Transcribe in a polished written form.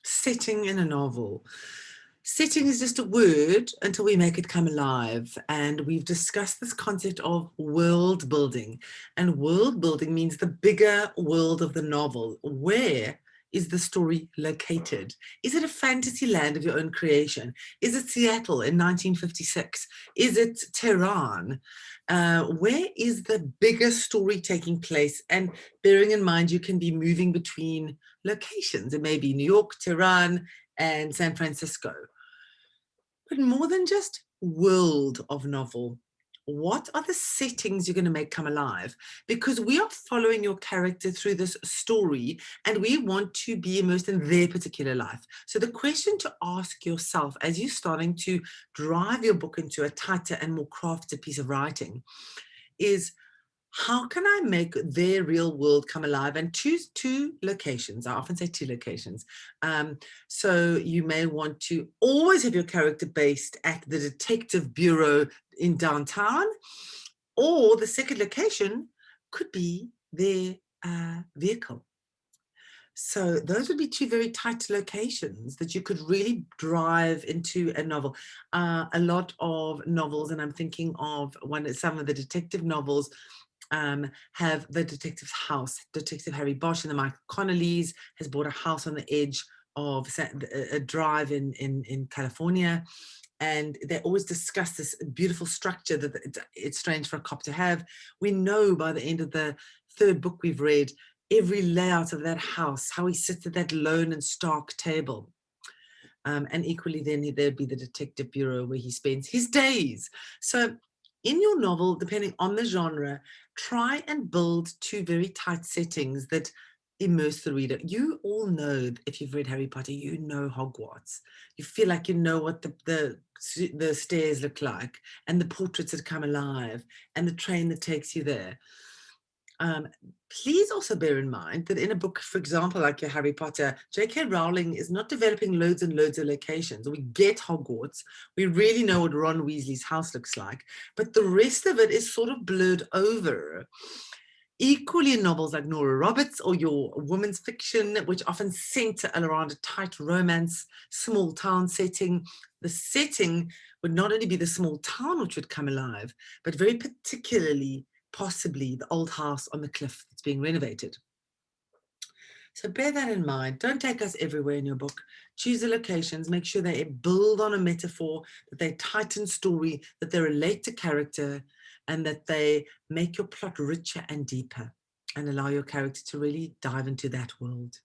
Setting in a novel. Setting is just a word until we make it come alive. And we've discussed this concept of world building. And world building means the bigger world of the novel. Where is the story located? Is it a fantasy land of your own creation? Is it Seattle in 1956? Is it Tehran? Where is the bigger story taking place? And bearing in mind, you can be moving between locations. It may be New York, Tehran, and San Francisco. But more than just world of novel, what are the settings you're going to make come alive? Because we are following your character through this story and we want to be immersed in their particular life. So the question to ask yourself as you're starting to drive your book into a tighter and more crafted piece of writing is, how can I make their real world come alive? And choose two locations. I often say two locations. So you may want to always have your character based at the detective bureau in downtown, or the second location could be their vehicle. So those would be two very tight locations that you could really drive into a novel. A lot of novels, and I'm thinking of some of the detective novels, have the detective's house. Detective Harry Bosch and the Michael Connollys has bought a house on the edge of a drive in California. And they always discuss this beautiful structure that it's strange for a cop to have. We know by the end of the third book we've read, every layout of that house, how he sits at that lone and stark table. And equally then there'd be the detective bureau where he spends his days. So in your novel, depending on the genre, try and build two very tight settings that immerse the reader. You all know, if you've read Harry Potter, you know Hogwarts. You feel like you know what the stairs look like, and the portraits that come alive, and the train that takes you there. Please also bear in mind that in a book, for example, like your Harry Potter, J.K. Rowling is not developing loads and loads of locations. We get Hogwarts. We really know what Ron Weasley's house looks like, but the rest of it is sort of blurred over. Equally in novels like Nora Roberts or your women's fiction, which often center around a tight romance, small town setting, the setting would not only be the small town which would come alive, but very particularly possibly the old house on the cliff that's being renovated. So bear that in mind. Don't take us everywhere in your book. Choose the locations, make sure they build on a metaphor, that they tighten story, that they relate to character, and that they make your plot richer and deeper and allow your character to really dive into that world.